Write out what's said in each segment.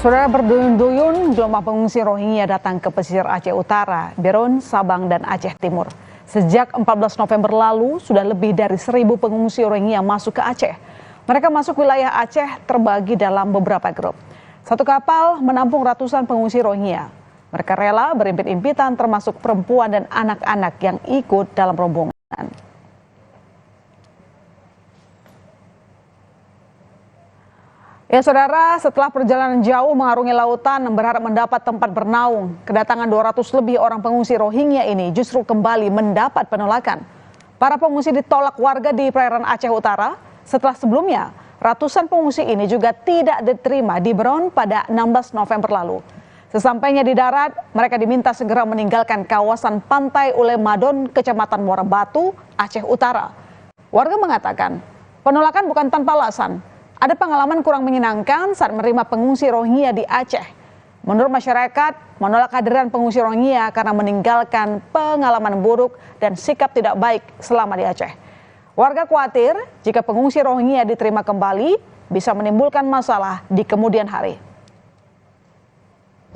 Saudara, berduyun-duyun gelombang pengungsi Rohingya datang ke pesisir Aceh Utara, Beron, Sabang, dan Aceh Timur. Sejak 14 November lalu, sudah lebih dari 1.000 pengungsi Rohingya masuk ke Aceh. Mereka masuk wilayah Aceh terbagi dalam beberapa grup. Satu kapal menampung ratusan pengungsi Rohingya. Mereka rela berimpit-impitan termasuk perempuan dan anak-anak yang ikut dalam rombongan. Ya saudara, setelah perjalanan jauh mengarungi lautan berharap mendapat tempat bernaung, kedatangan 200 lebih orang pengungsi Rohingya ini justru kembali mendapat penolakan. Para pengungsi ditolak warga di perairan Aceh Utara setelah sebelumnya ratusan pengungsi ini juga tidak diterima di Beron pada 16 November lalu. Sesampainya di darat, mereka diminta segera meninggalkan kawasan Pantai Ule Madon, Kecamatan Muara Batu, Aceh Utara. Warga mengatakan, penolakan bukan tanpa alasan. Ada pengalaman kurang menyenangkan saat menerima pengungsi Rohingya di Aceh. Menurut masyarakat, menolak kehadiran pengungsi Rohingya karena meninggalkan pengalaman buruk dan sikap tidak baik selama di Aceh. Warga khawatir jika pengungsi Rohingya diterima kembali bisa menimbulkan masalah di kemudian hari.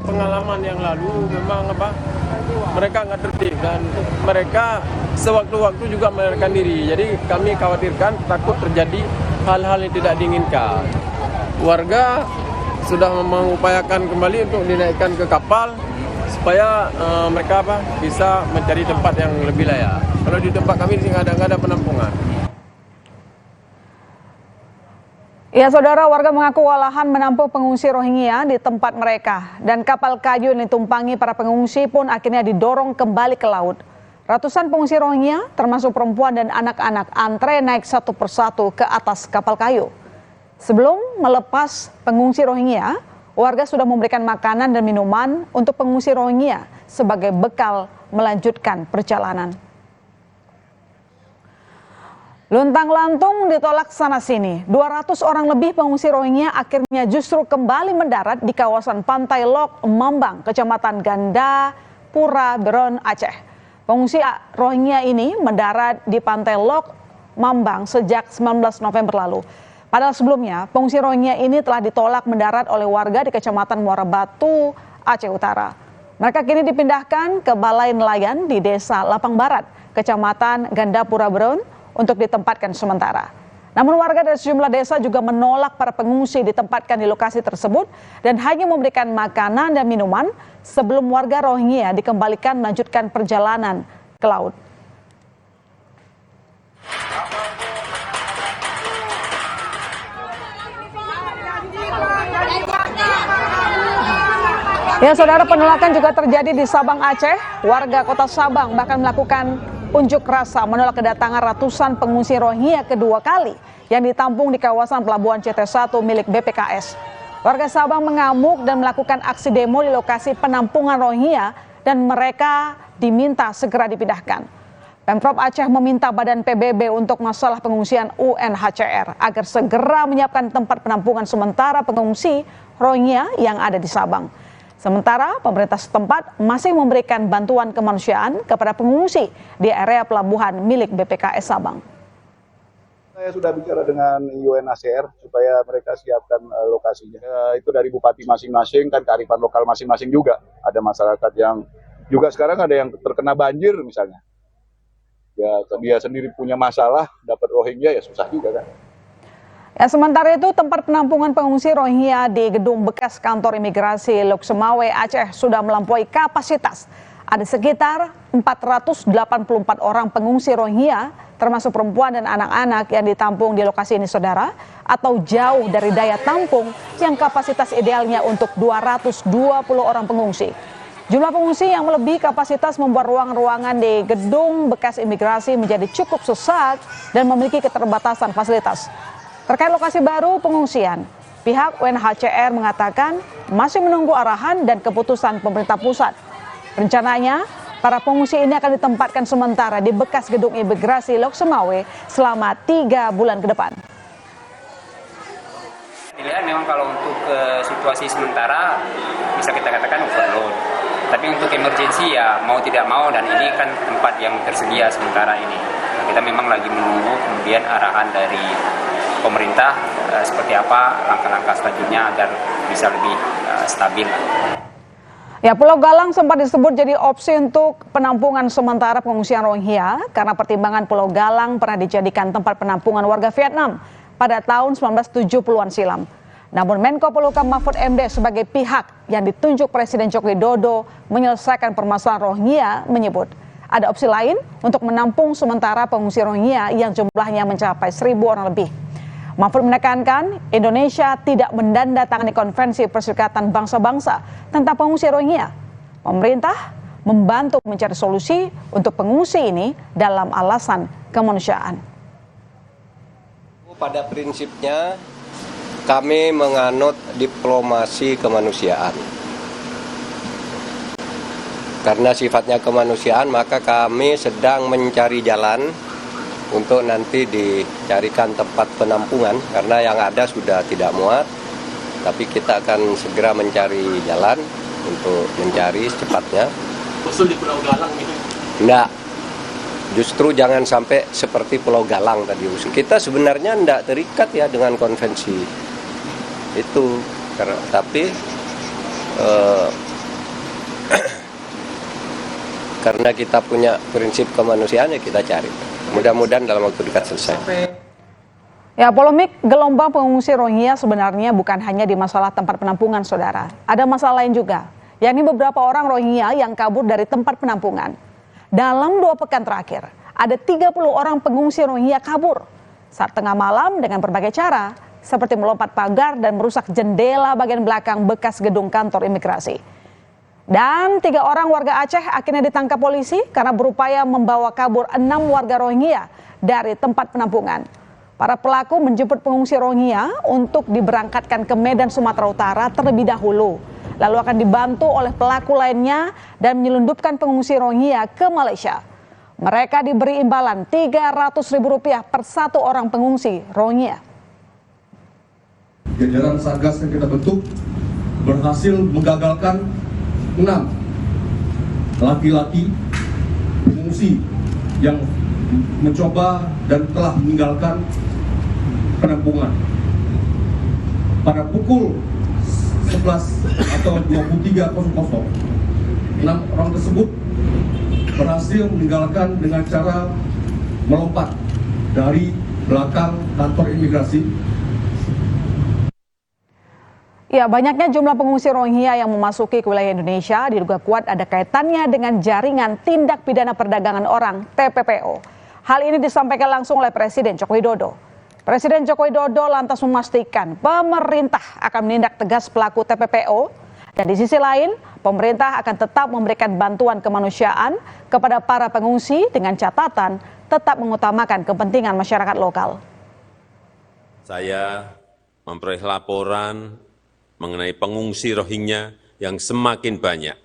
Pengalaman yang lalu memang mereka nggak tertib dan mereka sewaktu-waktu juga melarikan diri. Jadi kami khawatirkan takut terjadi hal-hal yang tidak diinginkan. Warga sudah mengupayakan kembali untuk dinaikkan ke kapal supaya mereka bisa mencari tempat yang lebih layak. Kalau di tempat kami nggak ada penampungan. Ya saudara, warga mengaku kewalahan menampung pengungsi Rohingya di tempat mereka dan kapal kayu yang ditumpangi para pengungsi pun akhirnya didorong kembali ke laut. Ratusan pengungsi Rohingya termasuk perempuan dan anak-anak antre naik satu persatu ke atas kapal kayu. Sebelum melepas pengungsi Rohingya, warga sudah memberikan makanan dan minuman untuk pengungsi Rohingya sebagai bekal melanjutkan perjalanan. Luntang-lantung ditolak sana-sini. 200 orang lebih pengungsi Rohingya akhirnya justru kembali mendarat di kawasan Pantai Lok, Mambang, Kecamatan Gandapura, Beron, Aceh. Pengungsi Rohingya ini mendarat di Pantai Lok, Mambang sejak 19 November lalu. Padahal sebelumnya, pengungsi Rohingya ini telah ditolak mendarat oleh warga di Kecamatan Muara Batu, Aceh Utara. Mereka kini dipindahkan ke Balai Nelayan di Desa Lapang Barat, Kecamatan Gandapura, Beron, untuk ditempatkan sementara. Namun warga dari sejumlah desa juga menolak para pengungsi ditempatkan di lokasi tersebut dan hanya memberikan makanan dan minuman sebelum warga Rohingya dikembalikan melanjutkan perjalanan ke laut. Ya saudara, penolakan juga terjadi di Sabang, Aceh. Warga kota Sabang bahkan melakukan unjuk rasa menolak kedatangan ratusan pengungsi Rohingya kedua kali yang ditampung di kawasan Pelabuhan CT1 milik BPKS. Warga Sabang mengamuk dan melakukan aksi demo di lokasi penampungan Rohingya dan mereka diminta segera dipindahkan. Pemprov Aceh meminta Badan PBB untuk masalah pengungsian UNHCR agar segera menyiapkan tempat penampungan sementara pengungsi Rohingya yang ada di Sabang. Sementara pemerintah setempat masih memberikan bantuan kemanusiaan kepada pengungsi di area pelabuhan milik BPKS Sabang. Saya sudah bicara dengan UNHCR supaya mereka siapkan lokasinya. Itu dari bupati masing-masing, kan kearifan lokal masing-masing juga. Ada masyarakat yang juga sekarang ada yang terkena banjir misalnya. Ya dia sendiri punya masalah, dapat Rohingya ya susah juga kan. Ya, sementara itu tempat penampungan pengungsi Rohingya di gedung bekas kantor imigrasi Lok Semawe Aceh sudah melampaui kapasitas. Ada sekitar 484 orang pengungsi Rohingya termasuk perempuan dan anak-anak yang ditampung di lokasi ini saudara, atau jauh dari daya tampung yang kapasitas idealnya untuk 220 orang pengungsi. Jumlah pengungsi yang melebihi kapasitas membuat ruang-ruangan di gedung bekas imigrasi menjadi cukup sesak dan memiliki keterbatasan fasilitas. Terkait lokasi baru pengungsian, pihak UNHCR mengatakan masih menunggu arahan dan keputusan pemerintah pusat. Rencananya, para pengungsi ini akan ditempatkan sementara di bekas gedung imigrasi Lok Semawe selama 3 bulan ke depan. Dilihat memang kalau untuk situasi sementara bisa kita katakan overload. Tapi untuk emergensi ya mau tidak mau, dan ini kan tempat yang tersedia sementara ini. Kita memang lagi menunggu kemudian arahan dari pemerintah seperti apa langkah-langkah selanjutnya agar bisa lebih stabil. Ya, Pulau Galang sempat disebut jadi opsi untuk penampungan sementara pengungsian Rohingya karena pertimbangan Pulau Galang pernah dijadikan tempat penampungan warga Vietnam pada tahun 1970-an silam. Namun Menko Polhukam Mahfud MD sebagai pihak yang ditunjuk Presiden Joko Widodo menyelesaikan permasalahan Rohingya menyebut ada opsi lain untuk menampung sementara pengungsi Rohingya yang jumlahnya mencapai 1.000 orang lebih. Mahfud menekankan Indonesia tidak mendandatangani konvensi Perserikatan Bangsa-Bangsa tentang pengungsi Rohingya. Pemerintah membantu mencari solusi untuk pengungsi ini dalam alasan kemanusiaan. Pada prinsipnya kami menganut diplomasi kemanusiaan. Karena sifatnya kemanusiaan, maka kami sedang mencari jalan untuk nanti dicarikan tempat penampungan, karena yang ada sudah tidak muat, tapi kita akan segera mencari jalan untuk mencari secepatnya. Usul di Pulau Galang gitu? Enggak, justru jangan sampai seperti Pulau Galang tadi usul. Kita sebenarnya enggak terikat ya dengan konvensi itu, tapi karena kita punya prinsip kemanusiaan ya kita cari. Mudah-mudahan dalam waktu dekat selesai. Ya, polemik gelombang pengungsi Rohingya sebenarnya bukan hanya di masalah tempat penampungan, saudara. Ada masalah lain juga, yakni beberapa orang Rohingya yang kabur dari tempat penampungan. Dalam 2 pekan terakhir, ada 30 orang pengungsi Rohingya kabur saat tengah malam dengan berbagai cara, seperti melompat pagar dan merusak jendela bagian belakang bekas gedung kantor imigrasi. Dan 3 orang warga Aceh akhirnya ditangkap polisi karena berupaya membawa kabur 6 warga Rohingya dari tempat penampungan. Para pelaku menjemput pengungsi Rohingya untuk diberangkatkan ke Medan, Sumatera Utara terlebih dahulu. Lalu akan dibantu oleh pelaku lainnya dan menyelundupkan pengungsi Rohingya ke Malaysia. Mereka diberi imbalan Rp300.000 per 1 orang pengungsi Rohingya. Jajaran Satgas yang kita bentuk berhasil menggagalkan 6 laki-laki pengungsi yang mencoba dan telah meninggalkan penampungan. Pada pukul 11 atau 23.00, 6 orang tersebut berhasil meninggalkan dengan cara melompat dari belakang kantor imigrasi. Ya, banyaknya jumlah pengungsi Rohingya yang memasuki ke wilayah Indonesia diduga kuat ada kaitannya dengan jaringan tindak pidana perdagangan orang (TPPO). Hal ini disampaikan langsung oleh Presiden Joko Widodo. Presiden Joko Widodo lantas memastikan pemerintah akan menindak tegas pelaku TPPO dan di sisi lain pemerintah akan tetap memberikan bantuan kemanusiaan kepada para pengungsi dengan catatan tetap mengutamakan kepentingan masyarakat lokal. Saya memperoleh laporan mengenai pengungsi Rohingya yang semakin banyak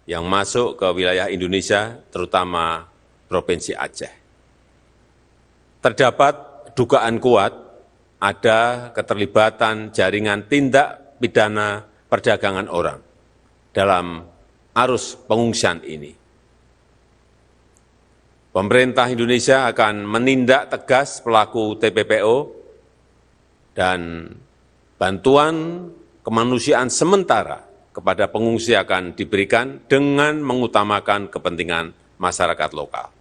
yang masuk ke wilayah Indonesia, terutama Provinsi Aceh. Terdapat dugaan kuat ada keterlibatan jaringan tindak pidana perdagangan orang dalam arus pengungsian ini. Pemerintah Indonesia akan menindak tegas pelaku TPPO dan bantuan kemanusiaan sementara kepada pengungsi akan diberikan dengan mengutamakan kepentingan masyarakat lokal.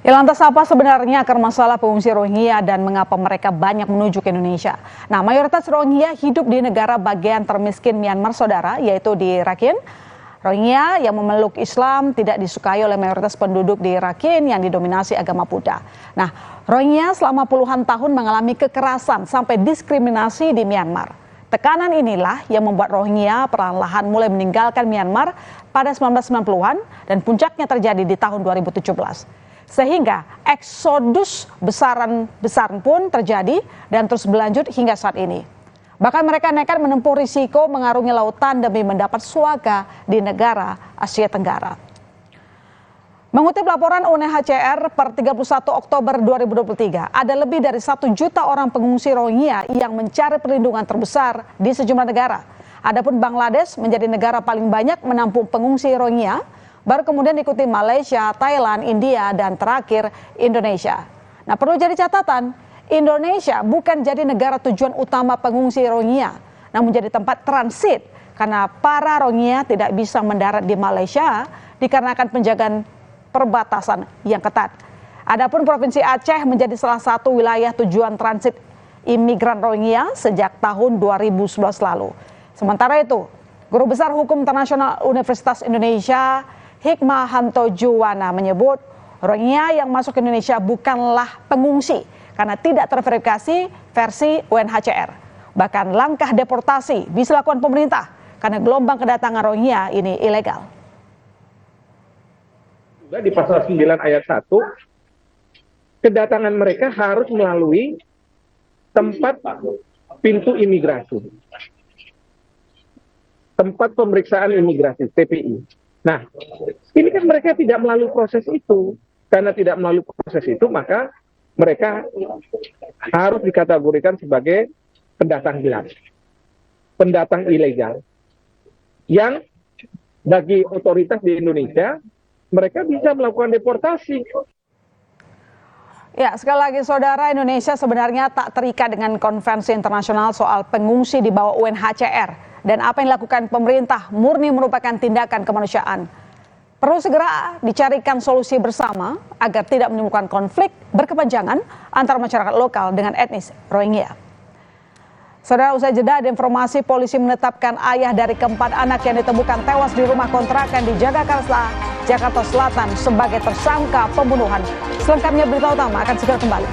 Ya, lantas apa sebenarnya akar masalah pengungsi Rohingya dan mengapa mereka banyak menuju ke Indonesia? Nah, mayoritas Rohingya hidup di negara bagian termiskin Myanmar, saudara, yaitu di Rakhine. Rohingya yang memeluk Islam tidak disukai oleh mayoritas penduduk di Rakhine yang didominasi agama Buddha. Nah, Rohingya selama puluhan tahun mengalami kekerasan sampai diskriminasi di Myanmar. Tekanan inilah yang membuat Rohingya perlahan-lahan mulai meninggalkan Myanmar pada 1990-an dan puncaknya terjadi di tahun 2017. Sehingga eksodus besar pun terjadi dan terus berlanjut hingga saat ini. Bahkan mereka nekat menempuh risiko mengarungi lautan demi mendapat suaka di negara Asia Tenggara. Mengutip laporan UNHCR per 31 Oktober 2023, ada lebih dari 1 juta orang pengungsi Rohingya yang mencari perlindungan terbesar di sejumlah negara. Adapun Bangladesh menjadi negara paling banyak menampung pengungsi Rohingya, baru kemudian diikuti Malaysia, Thailand, India, dan terakhir Indonesia. Nah, perlu jadi catatan, Indonesia bukan jadi negara tujuan utama pengungsi Rohingya. namun menjadi tempat transit karena para Rohingya tidak bisa mendarat di Malaysia dikarenakan penjagaan perbatasan yang ketat. Adapun Provinsi Aceh menjadi salah satu wilayah tujuan transit imigran Rohingya sejak tahun 2011 lalu. Sementara itu, Guru Besar Hukum Internasional Universitas Indonesia Hikmahanto Juwana menyebut Rohingya yang masuk ke Indonesia bukanlah pengungsi karena tidak terverifikasi versi UNHCR. Bahkan langkah deportasi bisa dilakukan pemerintah karena gelombang kedatangan Rohingya ini ilegal. Juga di pasal 9 ayat 1, kedatangan mereka harus melalui tempat pintu imigrasi. Tempat pemeriksaan imigrasi, TPI. Nah, ini kan mereka tidak melalui proses itu. Karena tidak melalui proses itu, maka mereka harus dikategorikan sebagai pendatang gelap. Pendatang ilegal. Yang bagi otoritas di Indonesia, mereka bisa melakukan deportasi. Ya, sekali lagi saudara, Indonesia sebenarnya tak terikat dengan konvensi internasional soal pengungsi di bawah UNHCR. Dan apa yang dilakukan pemerintah murni merupakan tindakan kemanusiaan. Perlu segera dicarikan solusi bersama agar tidak menimbulkan konflik berkepanjangan antara masyarakat lokal dengan etnis Rohingya. Saudara, usai jeda ada informasi polisi menetapkan ayah dari keempat anak yang ditemukan tewas di rumah kontrakan di Jagakarsa, Jakarta Selatan sebagai tersangka pembunuhan. Selengkapnya berita utama akan segera kembali.